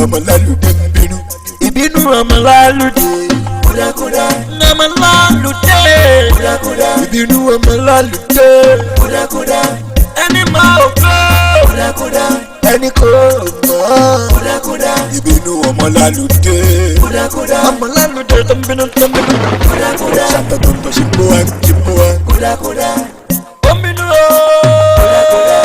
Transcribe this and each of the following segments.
ọmọ lalude ń bínú. Ibinu ọmọ lalude. Kódàkódà. Ọmọ lalude. Kódàkódà. Ibinu ọmọ lalude. Kódàkódà. Ẹni máa ò kó. Kódàkódà. Ẹni kò mọ̀. Kódàkódà. Ibinu ọmọ lalude. Kódàkódà. Ọmọ lalude tó ń bínú tó ń bínú. Kódàkódà. Ṣàtọ̀ tó ń tọ́ ṣìpò wa ṣìpò wa. Kódàkódà. Ó ń bínú o. Kódàkódà.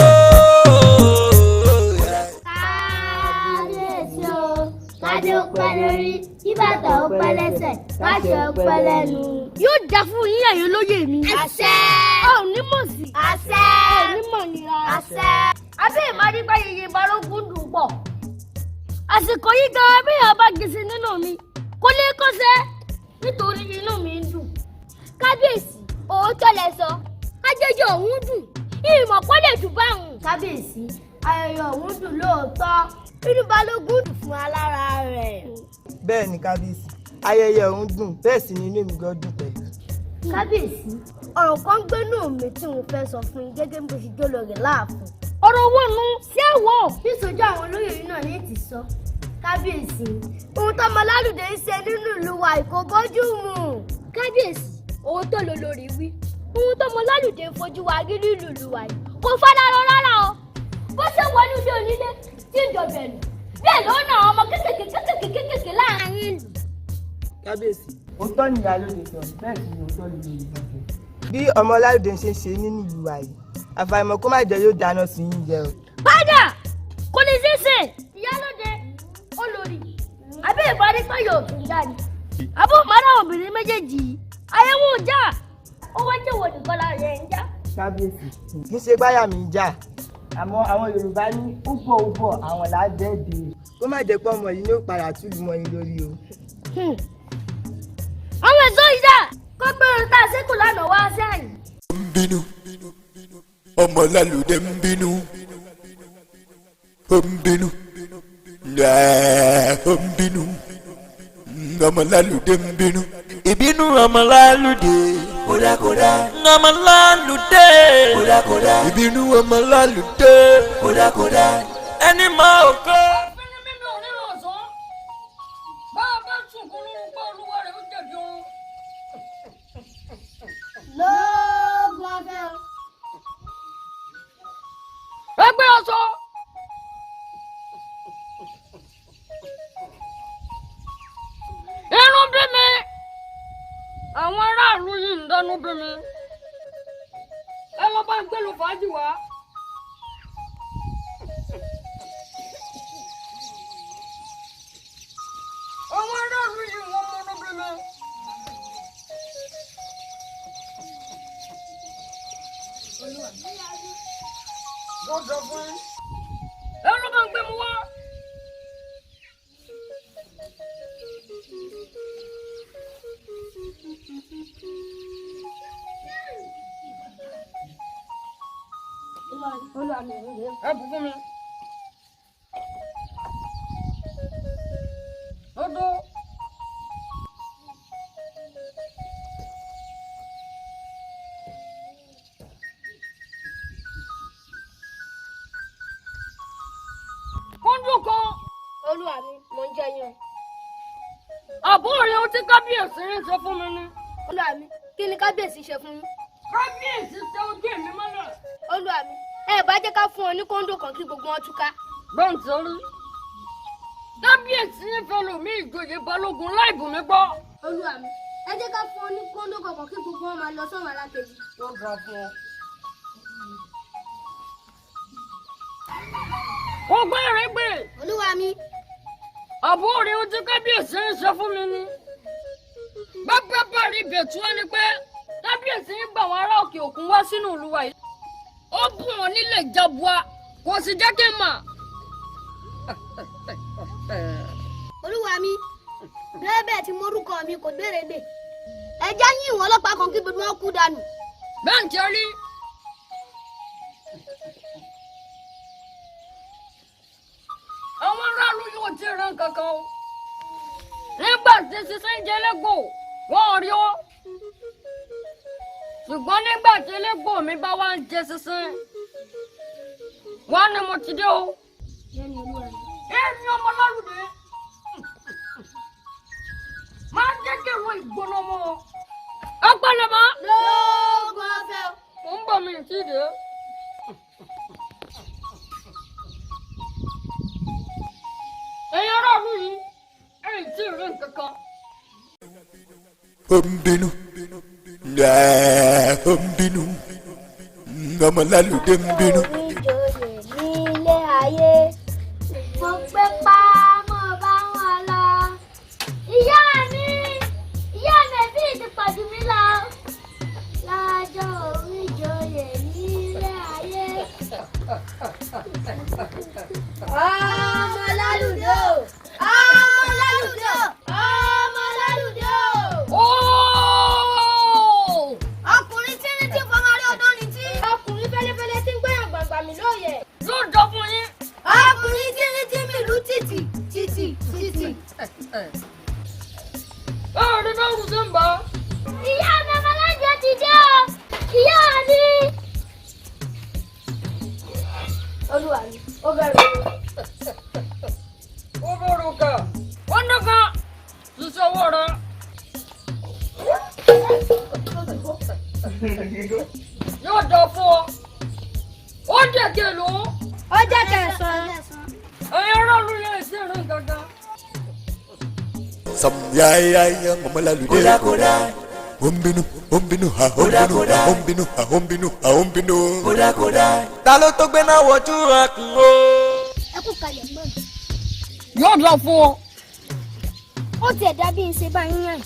Adé ó pẹ́ lórí, kí bàtà ó pẹ́ lẹ́sẹ̀, káṣọ ó pẹ́ lẹ́nu. Yóò jà fún yín ẹ̀yin olóyè mi. Àṣẹ. Ó ní mọ̀ sí. Àṣẹ. Ó ní mọ̀ nira. Àṣẹ. Abẹ́ ìmọ̀dígbà yìí balógun dùn pọ̀. Àsìkò yìí gan bí ìyá bá gèsè nínú mi, kò lè kọ́sẹ́ nítorí inú mi ń dùn. Kábíyèsí, òótọ́ lẹ sọ, ajẹjọ òun dùn, ìmọ̀ kọ́ lè dùn báwọn. Kábíyèsí, ayẹyẹ òun dùn lóòótọ́. Inú balógun dùn fún alára rẹ̀. Bẹ́ẹ̀ ni kábíyèsí, ayẹyẹ òun dùn, bẹ́ẹ̀ sì ni inú mi gan dùn pẹ̀lú. Kábíyèsí, ọ̀rọ̀ kan gbénú mi tí mo fẹ́ sọ fún yín gẹ́gẹ́ bí mo ṣe jó lórí láàfin. Ọ̀rọ̀ owó nu sí ẹ̀wọ̀. Níṣojú àwọn olóyè yìí náà ní ti sọ. Kábíyèsí, ohun tọ́mọ lálùdé ń ṣe nínú ìlú wa kò bójú mu. Kábíyèsí, owó tó lọ lórí wí. Ohun tọ́mọ lálùdé ń fojú wa rí nílùú ìlú wa yìí kò fádàrọ rárá o. Bó ṣe wọnú ilé onílé tí ń jọbẹ̀lú bẹ́ẹ̀ ló ná ọmọ kékèké láàrin ìlú. Kábíyèsí, òótọ́ ni ìyálóde sọ, bẹ́ẹ̀ sì ni òótọ́ ni Yorùbá sọ. Bí ọmọ Lálùdé ṣe ń ṣe nínú ìlú wa yìí, àfàìmọ̀ kó má jẹ́ yóò dáná sí yín jẹ o. Padà kò lè ṣeéṣe ìyálóde olórí àbí ìparí pé yóò tún jáde. Àbó màdà obìnrin méjèèjì yìí àyẹ̀wò já ó wá jẹ́wọ́ nìkan lára ẹ̀ ń já. Kábíyèsí, kì í ṣe báyà mi já. Àmọ́ àwọn Yorùbá ní úbọ̀ àwọn làádẹ́ẹ̀dẹ̀. Kó má jẹ́ pé ọmọ yìí ní ó padà túlù mọ́ yín lórí o. Àwọn ẹ̀sọ́ yìí dà kó gbé ohun tá a ṣẹ́kù lánàá wá sí àyè. Ó ń bínú. Ọmọ lalude ń bínú. Ó ń bínú. Ó ń bínú. Ọmọ lalude ń bínú. Ibinu ọmọ lalude. Kódàkódà. Ọmọ lalude. Kódàkódà. Ibinu ọmọ lalude. Kódàkódà. Ẹni máa ò kọ́. Fẹ́ni mímí ò nínú ọ̀sán. Bá a bá sunkún lórúkọ olúwa rẹ̀ ó jẹ̀bi òun. Lóògùn ọ̀fẹ́ o. Ẹgbẹ́ ọ̀sọ́. Inú bí mi. Àwọn aráàlú yìí ń dánú bí mi. Ẹ lọ bá ń gbé lu fàájì wá. Àwọn aráàlú yìí wọ́n múnú bí mi. Wọ́n jọ fún yín. Ẹ lọ bá ń gbé mu wá. Ẹ bù fún mi. Odò. Kóńdù kan. Olúwa mi, mò ń jẹ yín o. Àbúrò rẹ̀ ó ti kábíyèsí ń ṣe fún mi ní. Olúwa mi, kí ni kábíyèsí ṣe fún yín? Kábíyèsí tẹ ojú èmi mọ́lẹ̀. Olúwa mi, ẹ bá jẹ́ ká fún ọ ní kóńdò kan kí gbogbo wọn túká. Bẹ́ǹtì orí. Kábíyèsí ń fẹ́ lòmí ìjòyè balógun láìbù mi gbọ́. Olúwa mi, ẹ jẹ́ ká fún ọ ní kóńdò kan kí gbogbo wọn máa lọ sọ́run alákejì. Wọ́n gbà fún ọ. Ó gbé rẹ̀ gbé. Olúwa mi. Àbúrò rẹ̀ ó ti kábíyèsí ń ṣe fún mi ní. Bàbá bàrí ìbẹ̀tú ẹni pé kábíyèsí ń gbà wọn ará òkè òkun wá sínú ìlú wa yìí. Ó bù wọn nílẹ̀ jabua, kò sì jẹ́ kí n mà. Olúwa mi, bẹ́ẹ̀ tí morúkọ mi kò gbèrègbè. Ẹ já yín ìwọ̀n ọlọ́pàá kan kí gbogbo wọn kú dànù. Bẹ́ǹtì orí. Àwọn aráàlú yóò ti rán kankan o. Nígbà tí sísẹ́ ń jẹ lẹ́gbò, wọ́n rí ó. Ṣùgbọ́n nígbà tí lẹ́gbò mi bá wá ń jẹ sísẹ́, wọ́n ní mo ti dé o. Èmi ọmọ Lálùdé. Ibinu Ibinu ọmọ lalude Ibinu. Nílé ayé mo pé pa mo bá wọn lọ. Ìyá mi bí ti pọ̀jù mí lọ. Lọ́jọ́ orí ìjòyè nílé ayé. Ọmọ lalude o. Ọmọ lalude o. Ọmọ lalude o. Ọkùnrin tí ní tí fọmọrí ọdún ni tí. Ọkùnrin fẹ́lẹ́fẹ́lẹ́ tí ń gbẹ̀yàn gbàgbà mi lóye. Yóò jọ fún yín. Ọkùnrin tí ní tí mi lù títì. Báwo ni báwo ṣe ń bọ̀? Ìyá mi ọmọlájọ ti dé o. Ìyá mi. Olúwa mi, ó bẹ̀rẹ̀ mi. Ó bọ̀rọ̀ kà. Wọ́n ní ká ṣiṣẹ́ owó rẹ̀. Yóò jọ fún ọ. Ó jẹ́ kèlò. Ó jẹ́ kẹsàn-án. Ẹ̀yin aráàlú yẹn ṣe rìn gangan. Samyaya ọmọ lalude. Ibinu ha Ibinu. Ta ló tó gbé náà wọ́jú ẹkùn o. Ẹ kú kalẹ̀ mọ́. Yóò jọ fún ọ. Ó tiẹ̀ dàbí ń ṣe báyìí yàn.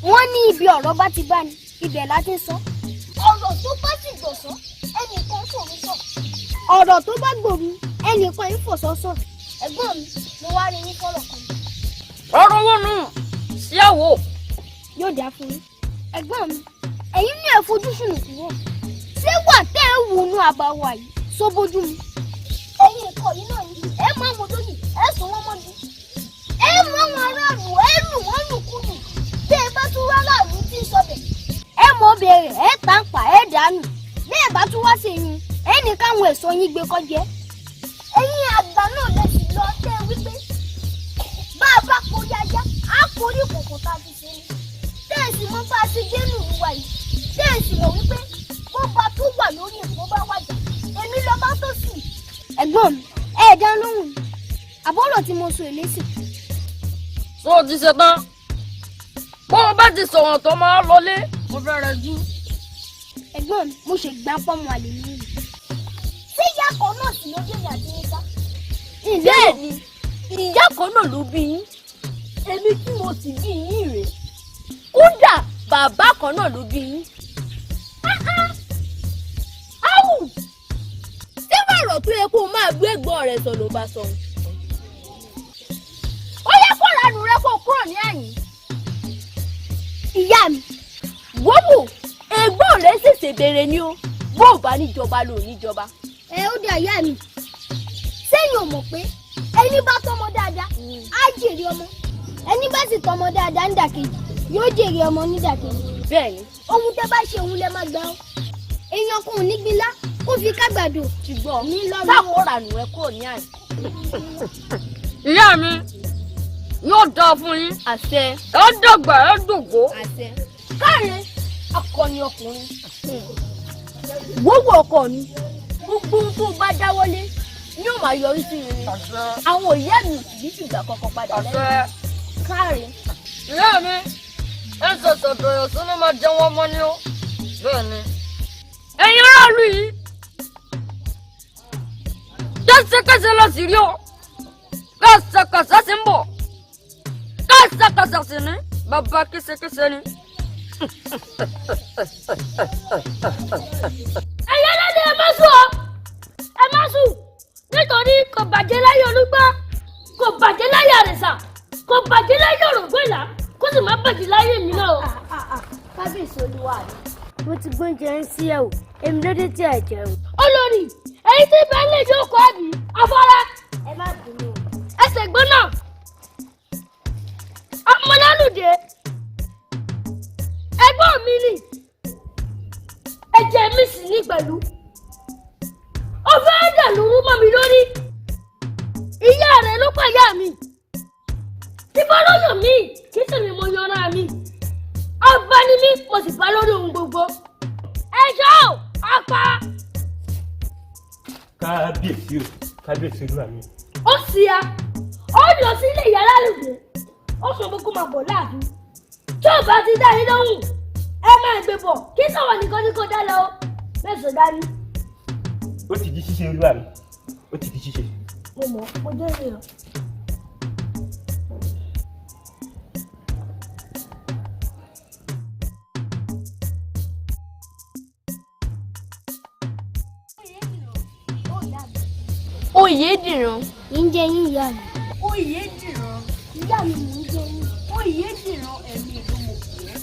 Wọ́n ní ibi ọ̀rọ̀ bá ti bá ní ibẹ̀ láti ń sọ. Ọ̀rọ̀ tó bá sì gbọ̀sọ́ ẹnìkan fòmí sọ. Ọ̀rọ̀ tó bá gbòmí ẹnìkan ń fòsọ́sọ́. Ẹ̀gbọ́n mi mo wá rí yín fọ́rọ̀ kan. Ọ̀rọ̀ wọn nù sí àwò. Yóò dá fún yín. Ẹ̀gbọ́n mi ẹ̀yin ní ẹ̀fojúsùn kúrò. Ṣé wà tẹ́ ẹ̀ wù nú àbáwá yìí sọ bójú mu? Ẹ̀yin ẹ̀kọ́ yìí náà yìí ẹ máa mọ tó yìí ẹ sọ wọ́n mọ́ ni. Ẹ mọ àwọn aráàlú ẹ lù wọ́n lùkùnù. Bí ẹ bá tún wá láàrú tí ń sọbẹ̀. Ẹ mọ béèrè ẹ tàǹpà ẹ dànù. Bí ẹ bá tún wá sí yín ẹ ní káwọn èso yín gbé kọjẹ. Ẹ̀yin àgbà náà lè sì lọ tẹ́ wípé bá a bá kó yáyá á kórí kòkò tá a fi ṣe ni. Tẹ́ẹ̀sì mọ́ bá a ti dénú ìwà yìí. Tẹ́ẹ̀sì mọ̀ wípé bó bá tó wà lórí èkó bá wájà èmi lọ bá tó sì. Ẹ̀gbọ́n mi ẹ dá lóhùn àbọ̀rọ̀ tí mo sọ èlésì. Sọ ti ṣe tán. Bó o bá ti sọ̀rọ̀ tó máa lọlé, mo fẹ́ rẹ jú. Ẹ̀gbọ́n mi mo ṣe gbá pọ́nmọ́ àlè mi rè. Ṣé ìyá kan náà sì ló dé ní àdéhùnsá? Bẹ́ẹ̀ni, ìyá kan náà ló bí yín. Èmi tí mo sì bí yín rèé. Kódà bàbá kan náà ló bí yín. Áwù! Ṣé bàrọ̀ tó yẹ kó o máa gbé ẹ̀gbọ́n rẹ̀ sọ ló bá sọ? Ó yẹ kó ranù rẹ kó kúrò ní àyín. Ìyá mi. Wọ́wọ́ ẹ̀gbọ́n rẹ̀ ṣèṣe bèrè ni ó. Bó o bá níjọba ló níjọba. Ẹ ó dà ìyá mi. Sẹ́yìn ò mọ̀ pé ẹni bá tọ́mọ dáadáa á jèrè ọmọ. Ẹni bá sì tọ́mọ dáadáa nídàkejì yóò jèrè ọmọ nídàkejì. Bẹ́ẹ̀ni. Ohun tẹ́ bá ṣe òun lẹ máa gbà ọ́. Èèyàn kò ní gbinlá kó fi kágbàdo. Ṣùgbọ́n ní lọ́rùn. sáàkóra nù ẹ kúrò ní àyín. Ìyá mi yóò dá fún yín. Àṣẹ. Ẹ dàgbà ẹ dògbó. Àṣẹ. Káre akọni ọkùnrin. Wọ́wọ́ ọkọ mi. Gbogbo ohun tó bá dáwọ́lé ni ó máa yọrí sí rere. Àwọn ìyá mi ò sì ní fìgbà kankan padà lẹ́yìn. Káre. Ìyá mi ẹ ṣẹ̀ṣẹ̀ bẹ̀rẹ̀ sí ní máa jẹun ọmọ ni ó. Bẹ́ẹ̀ ni. Ẹ̀yin aráàlú yìí. Kẹ́sẹ̀kẹ́sẹ̀ lọ sí rí o. Kẹ́sẹ̀kẹ́sẹ̀ sì ń bọ̀. Kẹ́sẹ̀kẹ́sẹ̀ sì ní. Bàbá kẹ́sẹ̀kẹ́sẹ̀ ni. Ẹ̀yẹ́ lẹ́nu ẹ má sùn ọ́. Ẹ má sùn. Nítorí kò bàjẹ́ láyé olúgbà. Kò bàjẹ́ láyé àrẹ̀sà. Kò bàjẹ́ láyé òrògbó ìlà. Kó sì má bàjẹ́ láyé mi náà o. Kábíyèsí olúwa mi. Mo ti gbóúnjẹ ń sí ẹ o. Èmi ló dé tí ẹ jẹun. Olórí, èyí tí bẹ́ẹ̀ lè jókòó àbí afárá. Ẹ má bínú. Ẹsẹ̀ gbóná. Ọmọ lálùdé. Ẹ̀gbọ́n mi ni. Ẹ̀jẹ̀ mi sì ní pẹ̀lú. Ó fẹ́ dàlúrú mọ́ mi lórí. Ìyá rẹ̀ ló pa ìyá mi. Ìbọn ló yàn mí, kì í sì ni mo yanra mi. Ọba ni mí, mo sì bá lórí ohun gbogbo. Ẹjọ́ apá. Kábíyèsí o, kábíyèsí olúwa mi. Ó sì ya, ó lọ sí ilé ìyá lálùgbé. Ó sọ pé kó máa bọ̀ láàfin. tó bá ti dá yín lóhùn ẹ máa gbé bọ̀ kí sọ̀rọ̀ nìkan ní kò dá lọ mẹ́sàn-án dání. Ó ti di ṣíṣe olúwa mi. Ó ti di ṣíṣe. Mo mọ̀ mo jẹ́ èèyàn. Oyèdìran. Ń jẹ yín ìyá mi. Oyèdìran. Ìyá mi mò ń jẹ yín. Oyèdìran ẹ̀mí ìdúmọ.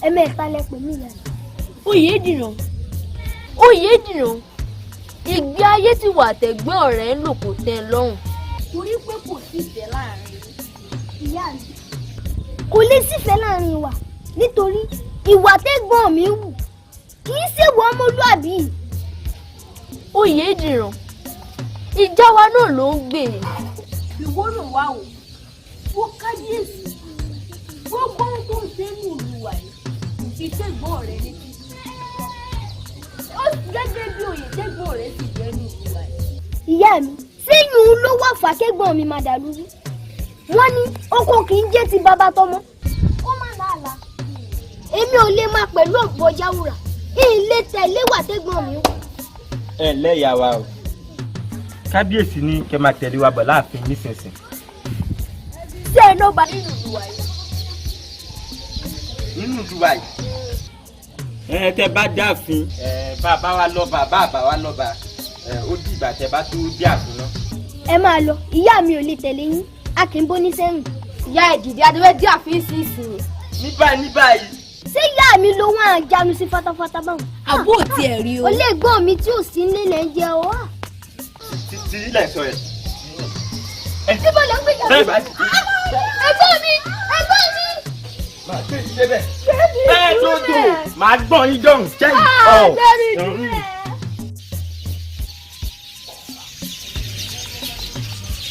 Ẹ̀mẹ́ta lẹ pè mí ìyá mi. Oyèdìran. Oyèdìran. Ìgbé ayé tí wà tẹ̀gbọ́n ọ̀rẹ́ ń lò kò tẹ́ lọ́rùn. Torí pé kò sí ìfẹ́ láàrin. Ìyá mi. Kò lè sífẹ̀ẹ́ láàrin wa nítorí ìwà tẹ́gbọ́n mi wù kì í ṣèwọ ọmọlúàbí. Oyèdìran. Ìjà wa náà ló ń gbè. Ìwọ náà wà o. Wọ́n kábíyèsí. Gbogbo ohun tó ń ṣe ní olùwà yìí. Ìṣègbọ́n rẹ̀ ní kí. Ó gẹ́gẹ́ bí oyè tẹ́gbọ́n rẹ̀ sì jẹ́ ní olùwà yìí. Ìyá mi síyùn ló wà fàkẹ́gbọ́n mi máa dàlúrú. Wọ́n ní oko kì í jẹ́ ti bàbá tọmọ. Ó má làálàá. Èmi ò lè máa pẹ̀lú ògbó jáwúrà. Ilé tẹ̀lé wà tẹ́gbọ́n mi. Ẹ ǹlẹ́ ìyá wa o. Kábíyèsí ní kẹ́ máa tẹ̀lé wa bọ̀ láàfin nísinsìnyí. Ṣé ẹ ló bá nínú ìlú wa yìí? Nínú ìlú wa yìí. Tẹ́ bá dáàfin. Bàbá wa lọ́ba bàbá wa lọ́ba. Ó dìgbà tẹ́ bá tó dé àfin náà. Ẹ máa lọ ìyá mi ò lè tẹ̀lé yín a kì í bó ní sẹ́yìn. Ìyá ìdìdí adúlé dí àfin sí ìsìn. Ní báyìí. Ṣé ìyá mi ló wọ́n à jánu sí fatafata báwọn? Àbó ti ẹ̀ rí o. Olóògbọ́n mi tí ò sí nílẹ̀ ń jẹ ọ́. Ti ilẹ̀ sọ ẹ̀. Níbo ló ń gbé yàrá? Bẹ́ẹ̀ bá ti dé. Ẹ̀gbọ́n mi! Ẹ̀gbọ́n mi! Màá gbé ìdílé bẹ́ẹ̀. Bẹ́ẹ̀ lódò màá gbọ́n yín dọ̀hùn sẹ́yìn. Lórí ìdílé.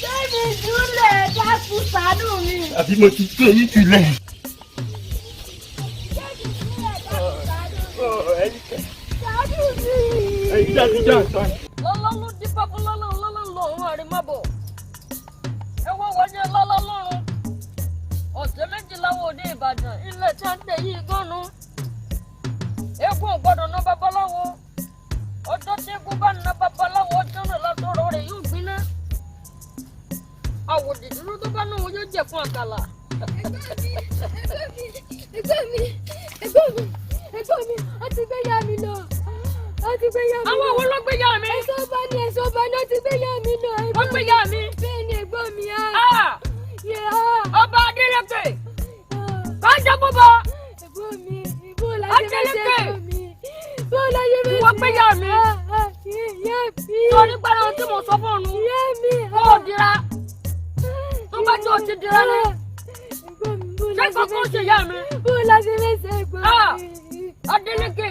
Lórí ìdílé dákú ṣàánú mi. Àbí mo ti gbé yín jùlẹ̀. Ṣàánú mi. Ẹ̀yin jáde àtọ́. Lọ́lọ́ ló dín pápá lọ́lọ́ lọ́rùn àrímábọ̀. Ẹ wọ́n wọlé lọ́lọ́ lọ́rùn. Ọ̀sẹ̀ méjìlá wo ní Ìbàdàn ilé tí a ń tẹ̀ yìí gan-an. Eégún ò gbọ́dọ̀ ná babaláwo. Ọjọ́ tí eégún bá ná babaláwo ọjọ́ náà látọ̀rọ̀ rẹ̀ yóò gbiná. Àwòdì dúró tó bá náà yóò jẹ̀ fún àkàlà. Ẹ̀gbọ́n mi, a ti gbé yá mi lọ. Àwọn wo ló gbé yá mi? Ẹ̀sọ́ bá ní ó ti gbé yá mi lọ. Wọ́n gbé yá mi. Bẹ́ẹ̀ ni ẹ̀gbọ́n mi á. Ọba Adélékè. Kájà bọ́bọ̀. Ẹ̀gbọ́n mi, ìbò láyé mẹ́sẹ̀ ẹ̀gbọ́n mi. Ìbò láyé mẹ́sẹ̀. Wọ́n gbé yá mi. Yá mi. Torí gbára ohun tí mo sọ fún ọ̀nù. Yá mi. Kó o dira. Tó bá tí o ti dira ní. Ẹ̀gbọ́n mi, bó Ṣé kókó ṣe yá mi? Bó láyé mẹ́sẹ̀ ẹ̀gbọ́n mi. Adélékè.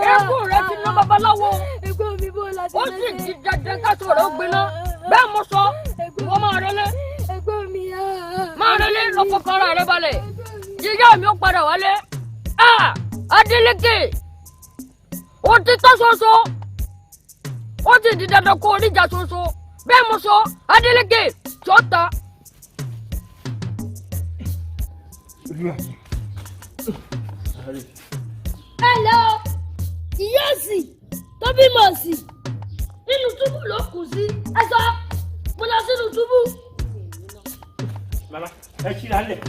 Eégún rẹ̀ ti ná babaláwo. Ẹ̀gbọ́n mi, bó láyé Ó mẹ́sẹ̀. sì di dandan káṣọ rẹ̀ ó gbiná. Bẹ́ẹ̀ mo sọ, ìwọ máa relé. Ẹ̀gbọ́n mi á. Máa relé lọ fọkàn ara rẹ balẹ̀. Yíyá mi ó padà wálé. Adélékè. Ó ti tọ́ ṣoṣo. Ó ti di dandan kó oníjà ṣoṣo. Bẹ́ẹ̀ mo sọ, Adélékè tó ta. Hello, ìyá òsì tó bímọ òsì nínú túbú ló kù sí. Ẹ sọ mo lọ sínú túbú. Màmá ẹ ṣíra lẹ̀.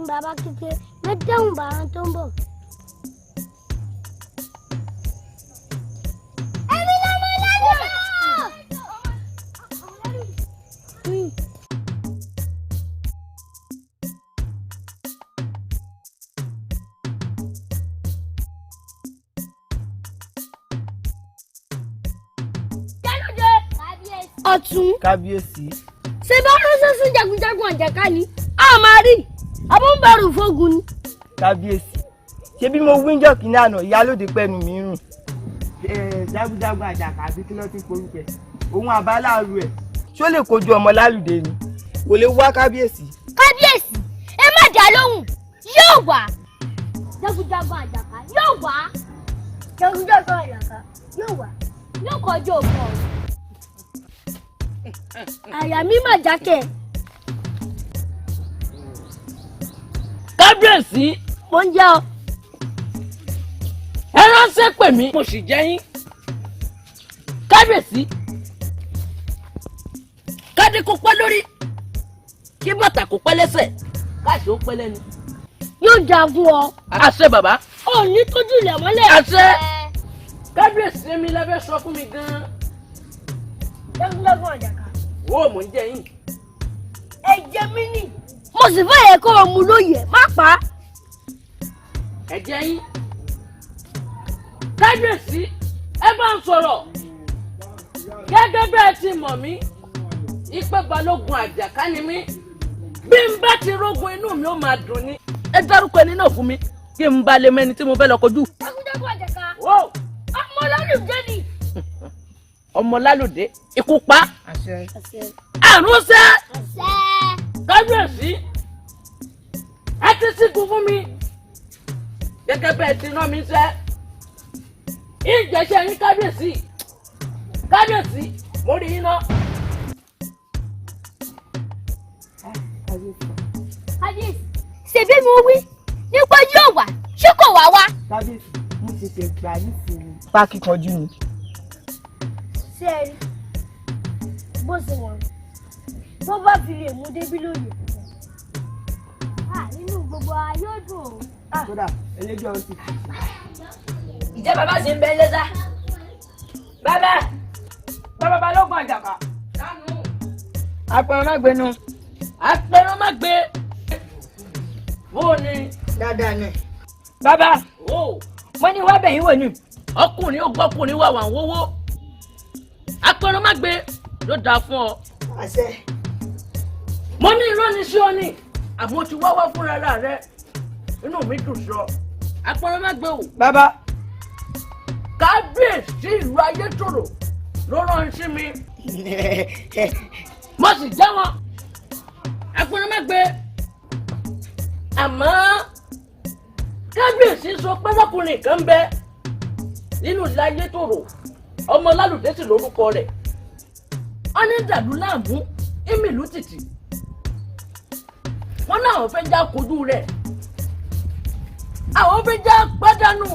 Bàbá kékeré mẹ́tẹ̀hún bàrán tó ń bọ̀. Èmi lọ́mọ lẹ́nu. Ọ̀tún. Kábíyèsí. Ṣé bá ránṣẹ́ sí jagunjagun àjàká ni? A máa rí. Abúmbẹ̀rù fógun ni. Kábíyèsí. Ṣé bí mo wíńjọ́ kìíní àná ìyálóde pẹ́nu mi rùn. Jagunjagun àjàká àbí kí ló ti porúkọ ẹ̀. Òun àbáláàrú ẹ̀. Ṣó lè kojú ọmọ lálùdé ni? Kò lè wá kábíyèsí. Kábíyèsí, ẹ má dá lóhùn. Yóò wá. jagunjagun àjàká yóò wá. jagunjagun àjàká yóò wá. yóò kọjú òkú ọ̀run. àyà mi mà jákè. kábíyèsí mo ń jẹ́ ọ. ẹ ránṣẹ́ pè mí mo sì jẹ́ yín. kábíyèsí kádé kó pẹ́ lórí kí bàtà kó pẹ́ lẹ́sẹ̀ káàṣì ó pẹ́ lẹ́nu. yóò jà fún ọ. àṣẹ bàbá. ò ní tójú ilẹ̀ mọ́lẹ̀. àṣẹ. kábíyèsí mi lẹ́fẹ̀ẹ́ sọ fún mi gan-an. jagunjagun àjàká. wo mò ń jẹ yín. ẹ jẹ mí nì. mo sì fẹ́ yẹ kó o mú lóye má pa á. ẹ jẹ yín. kábíyèsí ẹ bá ń sọ̀rọ̀ gẹ́gẹ́ bẹ́ẹ̀ ti mọ̀ mí ìpè balógun àjàká ni mí bí n bá ti rógun inú mi ó máa dùn ní. ẹ dárúkọ ẹni náà fún mi kí n bá lè mẹ́ni tí mo fẹ́ lọ kojú. jagunjagun àjàká. Wo ọmọ lálùdé ni. ọmọ lálùdé ikú pa àṣẹ. àrùn ṣẹ́. àṣẹ. kábíyèsí ẹ ti sígun fún mi gẹ́gẹ́ bẹ́ẹ̀ ti rán mi ṣẹ́ ìjẹsẹ̀ yín kábíyèsí kábíyèsí mo rí yín náà. kábíyèsí ṣèbí mo wí nípa yóò wá ṣé kò wá wá. kábíyèsí mo tètè gbà nísìnyí. pákí kanjú ni. ṣé ẹ rí bó ṣe wọ̀n bó bá fi lè mú débí lóye. nínú gbogbo ayé ó dùn ó. kódà ẹlẹ́jọ́ ti. ìjẹ́ bàbá ṣe ń bẹ lẹ́sà. bàbá balógun àjàká. apẹ̀rẹ̀ má gbénu. apẹ̀rẹ̀ má gbé. wo ni. dáadáa ni. bàbá wo mo ní wá bẹ̀yìn wò ni. ọkùnrin ó gbọ́kùnrin wà wà ń wówó. apẹ̀rẹ̀ má gbé ló dáa fún ọ. àṣẹ. mo ní irọ́ ni sí ọ ni àmọ́ ti wá wá fúnra rẹ inú mi dùn sọ. apẹ̀rẹ̀ má gbé o. bàbá. kábíyèsí ìlú ayétòrò ló rán sí mi. mo sì já wọn. apẹ̀rẹ̀ má gbé. àmọ́ kábíyèsí sọ pé lọ́kùnrin kan bẹ nínú ìlú ayétòrò ọmọ lálùdé sì lórúkọ rẹ̀. wọ́n ní dàlú láàmú ìmìlú tìtì. wọ́n náà fẹ́ já kojú rẹ̀. àwọn fẹ́ já pàdánù.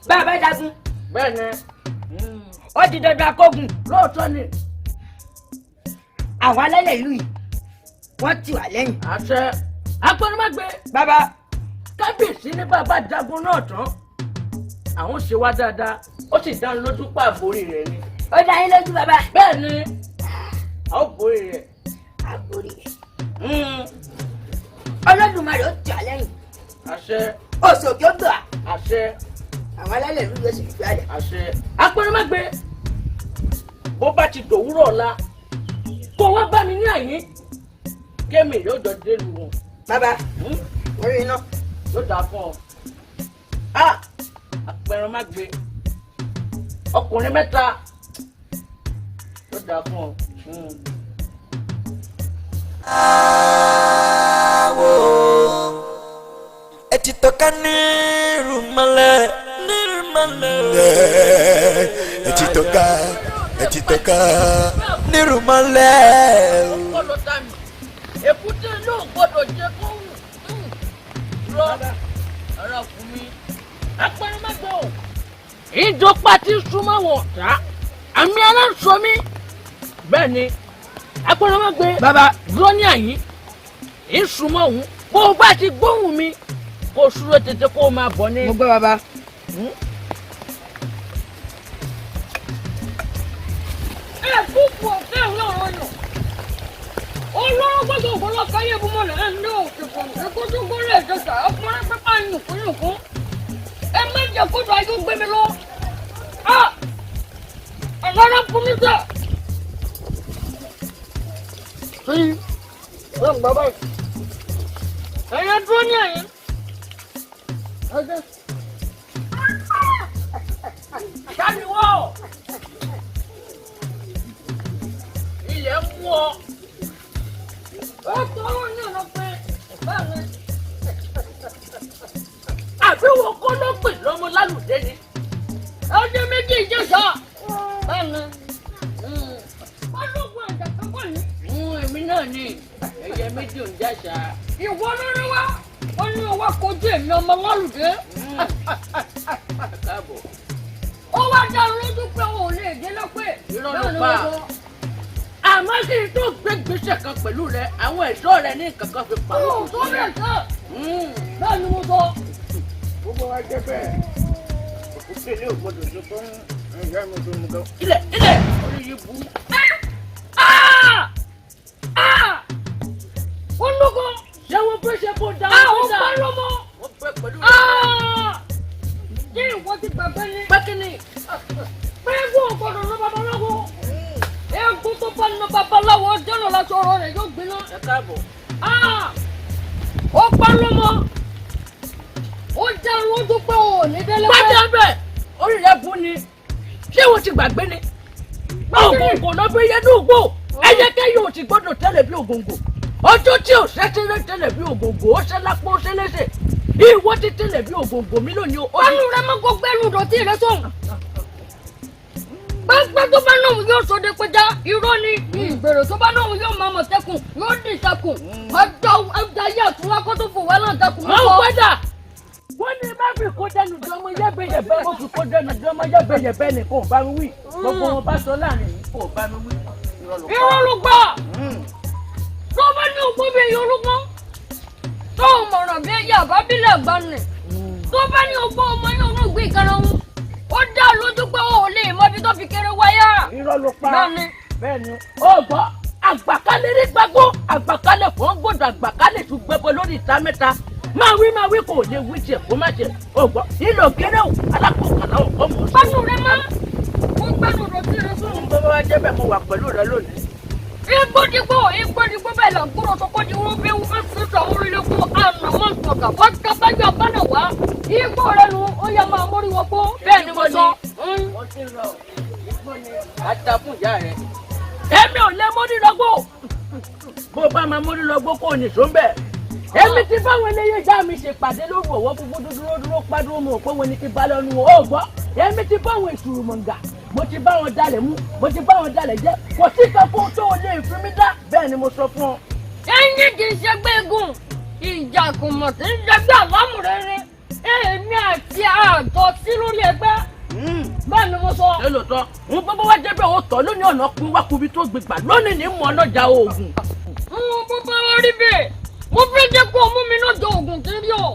bàbá jagun bẹ́ẹ̀ ni ó di dandan akógun. lóòótọ́ ni àwọn alẹ́lẹ̀ ìlú yìí wọ́n tì wá lẹ́yìn. àṣẹ apẹ̀rẹ̀ má gbé. bàbá kábíyèsí ní bàbá jagun náà tán àwọn ṣe wá dáadáa ó sì dá lójú pa àbórí rẹ̀ ni. ó dá yín lójú bàbá. bẹ́ẹ̀ ni a ó borí rẹ̀. àbórí rẹ̀. Olódùmarè ó tì wá lẹ́yìn. àṣẹ oṣù òkè ó gbà. àṣẹ àwọn alẹ́lẹ̀ ìlú yóò sì fi gbà dẹ̀. àṣẹ apẹ̀rẹ̀ má gbé. bó bá ti dòwúrọ̀ ọ̀la kó wá bá mi ní àyín kémi yóò jọ délu wọn. bàbá orí iná. yóò dáa fún ọ. apẹ̀rẹ̀ má gbé ọkùnrin mẹ́ta yóò dáa fún ọ. Awo ẹ ti tọ́ka ní rúmọ́lẹ̀ ẹ ti tọ́ka ní rúmọ́lẹ̀. ọpọlọ ta mi èkúté yóò gbọ́dọ̀ jẹ kó rọ ara fún mi. apẹ̀rẹ̀ má gbé o. ìjọba ti súnmọ́ wọ̀ ọ̀tá àmì aláǹsọ mi. bẹ́ẹ̀ ni apẹ̀rẹ̀ má gbé. bàbá. dúró ní àyín ìsúnmọ́ òun bó o bá ti gbóhùn mi kó o súró tètè kó o máa bọ̀ ní. mo gbọ́ bàbá. ẹ kúkú ọ̀fẹ́ ọlọ́run yàn olóró gbọ́dọ̀ ọ̀pọ̀lọpọ̀ ayé ibùmọ̀ náà ní òkèkò ẹ̀kọ́ tó gbọ́dọ̀ ẹ̀jọ̀sà ọkùnrin pápá yùnkúnyùnkún ẹ má jẹ́ kódò ayé ó gbé mi lọ ọ̀lọ́rọ̀ fún mi sọ. ọlọ́run bàbá yìí. ẹ̀yẹ dúró ní ẹ̀yìn. Jáde-wọ́! Ilẹ̀ ń mú ọ. ó tọ́ ọ́ ní ọ̀nà pé báwo àbí wọn kọ́ ló pè lọ́mọ lálùdé ni. ọjọ́ méjì ìjọsọ. bẹ́ẹ̀ni ọlọ́gbọ̀n àjàkápọ̀ ni. èmi náà ni ẹyẹ méjì ò ń jàṣà. ìwọ lórí wa ó ní ọwọ́ kojú èmi ọmọ lálùdé. káàbọ̀. ó wá dá lójú pé òun ò lè dé lọ́pẹ́. irọ́ ló pa àmọ́ kí n tó gbé gbèsè kan pẹ̀lú rẹ àwọn ẹ̀ṣọ́ rẹ ní nǹkan kan fi pa. ó tó bẹ̀ tán. bẹ́ẹ̀ ni mo sọ. gbogbo wa jẹ́ bẹ́ẹ̀ òkúté ilé ògbọ́dọ̀ tó fún ẹ̀yà mi tó mú gan. ilẹ̀ orí yìí bú. ó lóko. ṣé wọ́n fẹ́ ṣe kó dáa. àwọn bá lọ́mọ. wọ́n fẹ́ pẹ̀lú rẹ. ṣé ìwọ ti gbàgbé ni. pẹ́kínì. pẹ́ẹ́gùn ògbọ́dọ̀ ló babaláwo. eégún tó bá ná babaláwo jẹ́nà lásán ọ̀rọ̀ rẹ̀ yóò gbiná. ẹ káàbọ̀. ó pa lọ́mọ. ó jẹ́ lójú pé ò ní délé. pàjẹ́ bẹ́ẹ̀ orí rẹ̀ bú ni ṣé wọ́n ti gbàgbé ni. ògùngùn ló fi yẹ ní ògbó ẹyẹkẹ́yẹ ò ti gbọ́dọ̀ tẹ́lẹ̀ bí ògùngùn ọjọ́ tí ò sẹ́tẹ́rẹ́ tẹ́lẹ̀ bí ògùngùn ó ṣe lápò ó ṣe léṣe ìwọ ti tẹ́lẹ̀ bí ògùngùn mi lónìí ó. pálù rẹ má kó gbẹrù dọ̀tí rẹ sọ̀hún. pẹ́pẹ́ tó bá náà yóò sọdẹ pẹ́já irọ́ ni ìbèrè tó bá náà yóò máa mọ̀tẹ́kùn yóò dì ìtakùn ọjọ́ ayé àtúnwá kó tó fò wá náà takùn. wọ́n gbọ́dọ̀ wọ́n ní bá fi kó dẹnu di ọmọ yẹ́bẹ̀yẹ̀bẹ̀ mo fi kó dẹnu di ọmọ yẹ́bẹ̀yẹ̀bẹ̀ ni kò bá mi wí gbogbo wọn bá sọ láàrin yìí kò bá mi wí. irọ́ ló gbà tó bá ní ògbó bí èyí olúgbọ́n tó mọ̀ràn bí ẹyẹ àbábílẹ̀ gbani tó bá ní ògbó ọmọ yóò náà gbé ìkarahun ó dá lójú pé ó lè mọ ibi tó fi kéré wáyà. irọ́ ló pa bẹ́ẹ̀ni ó gbọ́ àgbàkálẹ̀ rí gbàgbó àgbàkálẹ̀ fún gbọ́dọ̀ àgbàkálẹ̀ tún gbẹ́bọ lórí ìta mẹ́ta máa wí kò lè wí jẹ kó má jẹ ó gbọ́ nílò kéré o alákòókàlà ọkọ mọ̀. gbẹ́nu rẹ má ó gbẹ́nu rẹ sí rẹ fún un. bàbá wa jẹ́ bẹ́ẹ̀ mo wà pẹ̀lú rẹ lónìí. igbódigbó bẹ́ẹ̀ là ń kúrò tó kọ́ di wọ́n bí wọ́n fi sọ orílẹ̀ kó àná mọ́ sọ̀gà wọ́n ká bájọ́ bánà wá igbó rẹ nu ó yẹ máa mórí wọ́n kó. bẹ́ẹ̀ ni mo sọ. wọ́n ti rọ igbó ni àtàkùn ìyá rẹ. èmi ò lè mórí lọ́gbó bó o bá máa mórí lọ́gbó kò ní sọ bẹ́ẹ̀. èmi ti báwọn eléyé já mi ṣèpàdé lóru ọ̀wọ́ fúnfún dúró pádúró mọ̀ pé wọn ni kí balẹ̀ ọ̀nù wọn ò gbọ́. èmi ti báwọn ìṣòro mọ̀ǹgà mo ti bá wọn dalẹ̀ mú mo ti bá wọn dalẹ̀ jẹ́ kò sí kankan tó o lè fi mí dá bẹ́ẹ̀ ni mo sọ fún ọ. ẹ̀yin kì í ṣe gbẹ́gùn ìjà kò mọ̀ sí ń ṣẹgbẹ́ àlámùrẹ́rẹ́ èmi àti àjọ sí lórí ẹgbẹ́ bẹ́ẹ̀ ni mo sọ. ṣé lóòótọ́ ń bọ́ bá wá jẹ́ bẹ́ẹ̀ ó tọ́ lónìí ọ̀nà pín wákùbí tó gbégbà lónìí ní mọ̀ ọlọ́jà oògùn. bó bá wá rí bẹ́ẹ̀ mo fẹ́ jẹ́ kó mú mi náà jọ oògùn kiri o.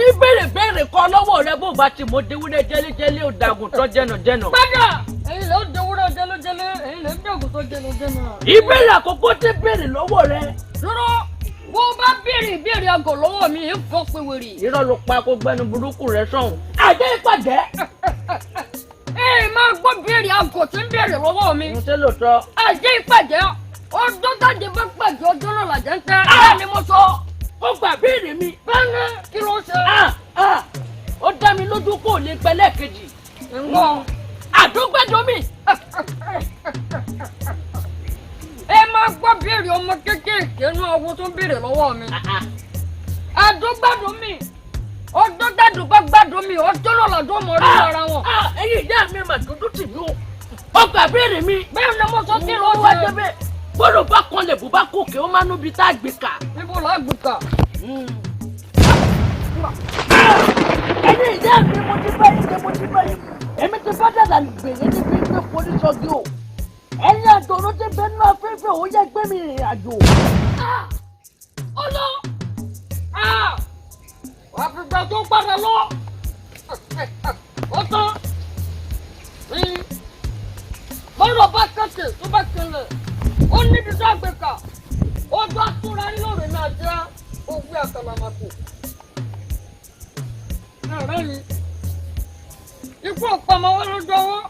ìbéèrè kan lọ́wọ́ rẹ bó bá ti mọ dewúrẹ́ jẹ́lẹ́jẹ́lẹ́ ò dàgùn tó jẹ́nàjẹ́nà. padà èyí ló dewúrẹ́ jẹ́lẹ́jẹ́lẹ́ èyí ló dàgùn tó jẹ́nàjẹ́nà. ìbéèrè àkọ́kọ́ ti béèrè lọ́wọ́ rẹ. dúró bó bá béèrè ìbéèrè àgọ̀ lọ́wọ́ mi ń fọ́ pé wèrè. irọ́ ló pa kó gbẹnu burúkú rẹ sọ̀hún. àjẹ́ ìpàdé. máa gbọ́ béèrè àgọ̀ tí ń béèrè lọ́wọ́ mi. mo ṣe lóòótọ́. àjẹ́ ìpàdé ọdún tájẹ bá pàdé ọjọ́ náà làjẹ́ ń tẹ́. bẹ́ẹ̀ ni mo sọ. ó gbà béèrè mi. bẹ́ẹ̀ni kí ló ṣe. ó dá mi lójú kó lè pẹ́ lẹ́ẹ̀kejì. ǹgbọ́n. àdúgbẹ́dọ́ mi. ẹ máa gbọ́ béèrè ọmọ kéékèèké inú ọwọ́ tó ń béèrè lọ́wọ́ mi. àdúgbẹ́dọ́ mi ọjọ́ gbẹ́dùn bá gbẹ́dùn mi ọjọ́ náà lọ́dún mọ́ rí ara wọn. ẹ̀yin ìyá mi mà dúdú tì mí o. ó gbà béèrè mi. bẹ́ẹ̀ ni mo sọ kí ló wá jẹ́ bẹ́ẹ̀. bọ́dọ̀ bá kan lè bù bá kókè ó máa núbi tá a gbé kà. níbo la gbé kà. ẹ̀yin ìyá mi mo ti bá yín jẹ mo ti bá yín èmi ti bá dàda gbèrè níbi ìgbé forí sọ́gi o ẹ̀yin àjọ̀rọ̀ ti bẹ́ẹ̀ nínú afẹ́fẹ́ ó yẹ gbé mi rìn àjò. ó lọ wà á fi gbà tó padà lọ ó tán bọ́lọ̀ bá kẹ́kẹ́ tó bá kẹlẹ̀ ó níbi tó àgbẹ̀ kà ó tó àtúrà nílòrè náà jẹ́ ògbé àkàlàmàkò. ẹ̀rẹ́ ni ikú ọ̀pọ̀mọ wọn ló dọwọ́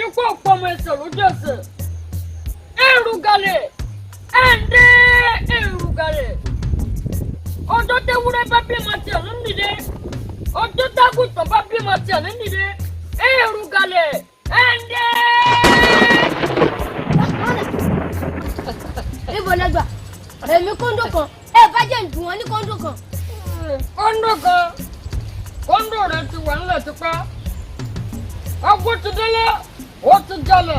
ikú ọ̀pọ̀mọ ẹsẹ̀ ló jẹ̀sẹ̀ èrùgalẹ̀ ẹ̀ǹdẹ́ èrùgalẹ̀ ọjọ́ tẹ́wúrẹ́ bá bímọ tiẹ̀ ló nìde ọjọ́ tágùtàn bá bímọ tiẹ̀ ló nìde èrùgalẹ̀ ẹ̀ǹdẹ́. ibo lẹgbà èmi kóńdó kan ẹ bá jẹ́ ìdùn wọn ní kóńdó kan. kóńdó kan kóńdò rẹ̀ ti wà nílẹ̀ tipẹ́. Agbó ti délé, ó ti jalè.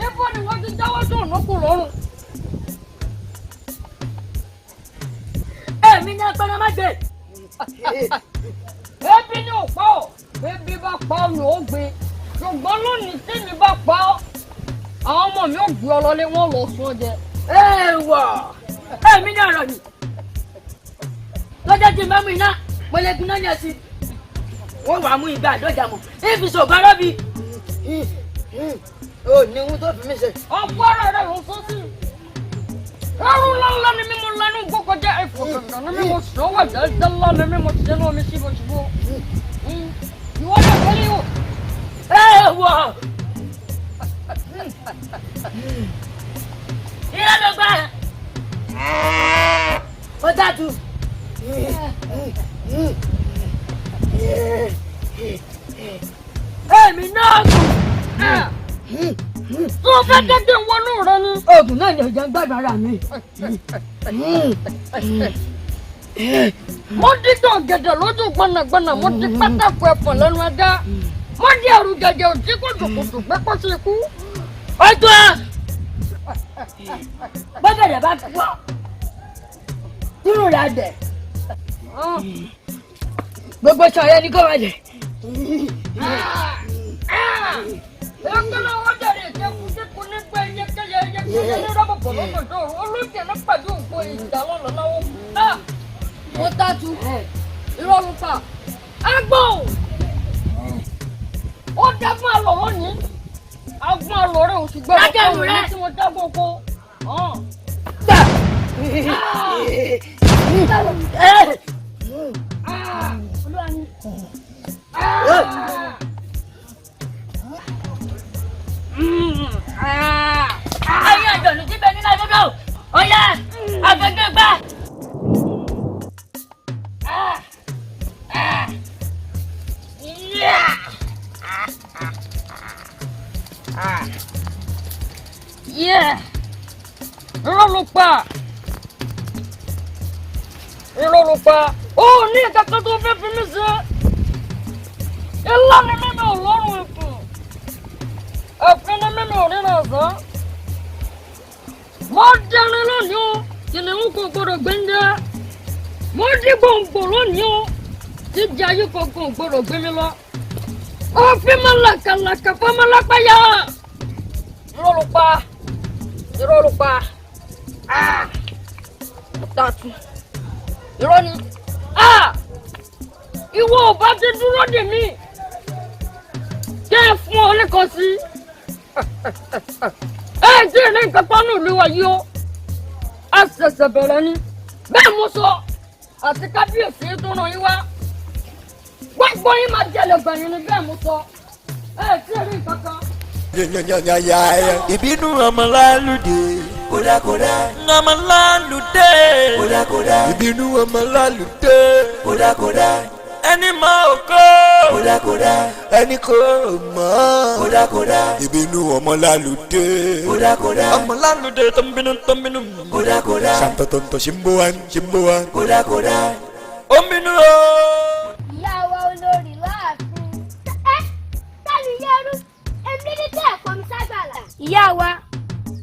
Ibo ni wọ́n ti jáwọ́ tó ònúkù lọ́rùn. Èmi ní ẹgbẹ́rún má gbé. Ebi ni ò pa ọ́, ebi bá pa ọ́ ni ó gbé. Ṣùgbọ́n lónìí tí mi bá pa ọ́, àwọn ọmọ mi ò gbé ọ lọlé wọn lọ sún ọjẹ. Èmi ní ọ̀rọ̀ mi. Lọ́jọ́ tí mẹ́mú iná, mo lè gbiná ní ẹsìn. Wọ́n wàá mú ìgbà àdójà mọ̀. Ìfisọ̀ bárọ́ bi. Ó ní ohun tó fi mí ṣe. Ọ̀pọ̀ ara rẹ̀ ló sọ sí. Ẹrú ńláńlá ni mímú lẹ́nu gbogbo jẹ́ ìfọ̀kàndà ní mímú sọ́wọ́ jẹ́jẹ́ ńlá ni mímú ti dẹnu omi síbòsíbò. Ìwọ́n náà wọlé o. Ìyá ló gbà. Ó dájú. Èmi náà gùn. Tó o fẹ́ gẹ́gẹ́ wọnú rẹ ni. Oògùn náà ni ò jẹ́ gbàgbọ́ ara mi. Mo dídọ̀ gẹ̀dẹ̀ lójú gbọ̀nàgbọ̀nà, mo di pátákó ẹ̀fọn lẹ́nu ẹja. Mo di ẹrù gẹ̀gẹ̀ òjì kòtòkòtò pẹ́pọ́ sí ikú. Ọjọ́ bọ́gẹ̀dẹ̀ bá pọ̀ nínú rẹ̀ dẹ̀. Gbogbo sọ̀rọ̀ ni kò máa dẹ̀. Ẹgbẹ́lá wọ́n jẹ̀rẹ̀ ìjẹkùjẹkù nígbà ẹyẹkẹyẹ ẹyẹkẹyẹ ní rọ́bọ̀pọ̀ lọ́gbọ̀dọ̀ olóògbé náà pàdé òǹkọ ìjà lọ́nà lọ́wọ́. Mo tájú irọ́ ló pa. Agbọ́n! Ó dágbọ́n àlọ́wọ́ ní. Agbọ́n àlọ́ rẹ̀ ò sì gbọ́dọ̀ kọ́ ọ̀rẹ́ tí mo dágbọ́n kó. Gbà! Olúwa ni. Ayé àjọ̀nù tí bẹ nínú àdúgbò. Ọ̀yá Agbeketv gbà. Irọ́ ló pa. Irọ́ ló pa. Ó ní ìkàkọ́ tó fẹ́ fi mí ṣe. Ilá ni mímí ò lọ́rùn ẹ̀kùn. Ẹ̀fín ni mímí ò nínú ọ̀sán. Mo dẹrin lónìí o, kìnìún kò gbọdọ̀ gbẹ́ndẹ́. Mo dí gbòǹgbò lónìí o, jíjẹ ayé kankan ò gbọdọ̀ gbé mi lọ. Òfin máa làkàlàkà fọmọlápáyà. Irọ́ ló pa. Irọ́ ló pa. Tàtù. Irọ́ ni. Ìwọ ò bá ti dúró dè mí. Kí ẹ fún ọ lẹ́kọ̀ọ́ sí. Tí ì ní nǹkan tánú ìlú wa yìí o. A ṣẹ̀ṣẹ̀ bẹ̀rẹ̀ ni. Bẹ́ẹ̀ mo sọ. Àti kábíyèsí tó ràn yín wá. Gbogbo yín máa jẹ̀lẹ̀ gbẹ̀yìn ni bẹ́ẹ̀ mo sọ. Tí ì ní nǹkan kan. Ibinu Omo lalude. Kódàkódà. Omo lalude. Kódàkódà. Ibinu Omo lalude. Kódàkódà. Ẹni mọ òkò. Kódàkódà. Ẹni kò mọ̀. Kódàkódà. Ibinu Omo lalude. Kódàkódà. Omo lalude tombinu. Kódàkódà. Santotonto shimboan. Kódàkódà. Ombinu o. Ìyá wa olórí láàfin. Tẹ́lẹ̀ yẹ́rú, èmi ní tẹ́ ẹ̀kọ́ mi ságbàlá. Ìyá wa,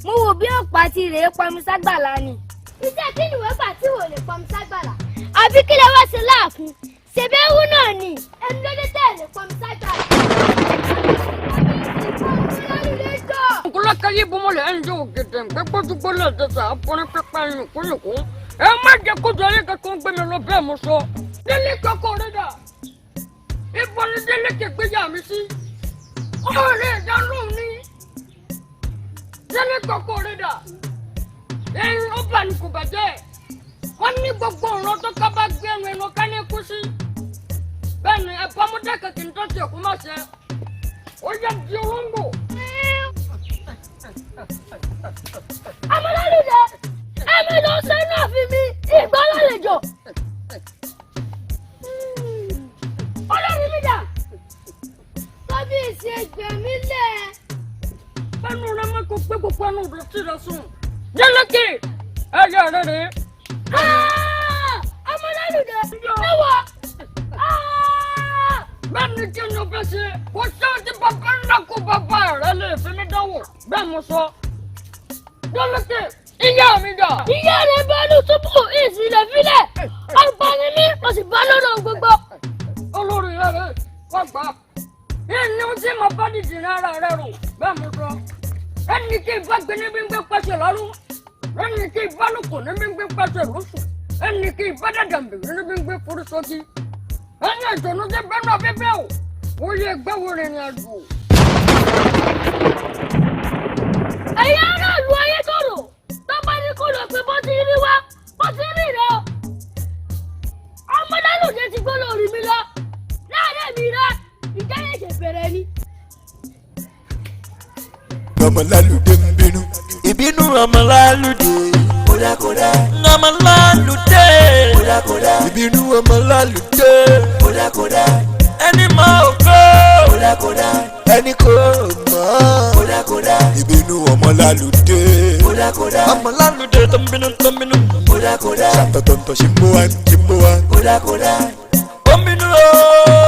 mo wò bí ọ̀pá ti rèé pọnmi ságbàlá ni. Iṣẹ́ kí ni wọ́n gbà tí wò lè pọnmi ságbàlá? Àbí kí lè wá sí láàfin? Ṣèbí ewu náà ni. Èmi ló dé tẹ́ ẹ̀ lè pọnmi ságbàlá. Kúlọ́kà yìí bọ́mọ lẹ̀ ń jẹ́ ògèdè ń gbẹ́ gbójúgbó lẹ̀ dẹ̀sà àpọ́nrín pípa yìnkúnyìnkún. Ẹ má jẹ́ kójú ayé kankan gbé mi lọ bẹ́ẹ̀ mo sọ. Délé kọ́kọ́ rẹ̀ dà. Ibo ni Délé kè gbéyà mi sí. Ọ̀rẹ́ ìdánù ni. Délé kọ́kọ́ rẹ̀ dà. Ẹyin ó bà ní kò bàjẹ́. Wọ́n ní gbogbo ọ̀rọ̀ tó ká bá gbé ẹnu ẹnu ká ní kú sí. Bẹ́ẹ̀ni ẹ̀fọ́ mọ́tẹ́ kẹ̀kẹ́ ń tọ́jú ẹ̀kú má ṣe. Ó yẹ di olóńgbò. Amọ̀lálùdẹ, ẹ̀mí ló ṣe náà fi mi ìgbà lálejò. Olórí mi dà. Tọ́bí ìṣe gbẹ̀mí lẹ̀. Bẹ́ẹ̀ni rẹ máa kó pé gbogbo ẹnu rẹ sí rẹ sùn. Jẹ́lẹ́kì ẹ̀yẹ rẹ rè. Amọ̀lálùdẹ, ẹ̀wọ̀ bẹ́ẹ̀ ni kí ni o fẹ́ ṣe kò sẹ́wọ́n tí bàbá ńlá kó bàbá rẹ̀ lè fi mí dánwò bẹ́ẹ̀ mo sọ. dọ́lọ́tẹ̀ ìyá mi dà. ìyá rẹ̀ bá lù túbú ìsìlẹ̀ fílẹ̀ ọgbà ni mí mo sì bá lọ́dọ̀ gbogbo. olórí ìyá rẹ̀ wọ́n gbà. ìní tí mo bá dìde ní ara rẹ̀ rò bẹ́ẹ̀ mo sọ. ẹni tí ìbá gbé níbi ń gbé pàṣẹ lọ́rùn ẹni tí ìbá lòkò níbi ń gbé pàṣẹ lóṣù ẹni tí ìbá dàdàmbèrè níbi ń gbé forí sọ́jí. ẹni ìtọ́nú tí bẹ́ẹ̀ náà bíbẹ́ o ó yẹ gbẹ́wò rìnrìn àjò. ẹ̀yin aráàlú ayé tòrò tó bá ní kó lọ pé bó ti rí wá bó ti rí rẹ o. ọmọ lálùdé ti gbọ́ lórí mi lọ láàárẹ̀ mi rẹ ìjẹ́lẹ̀ ìṣèbẹ̀rẹ̀ ni. ọmọ lálùdé ń bínú ìbínú ọmọ lálùdé kódàkódà ọmọ lálùdé kódàkódà ìbínú ọmọ lálùdé kódàkódà ẹni mọ ògo kódàkódà ẹni kò mọ̀ kódàkódà ìbínú ọmọ lálùdé kódàkódà ọmọ lálùdé tó ń bínú kódàkódà ṣàtọ̀tọ̀ntọ̀ ṣì ń bọ̀ wá kódàkódà ó ń bínú o.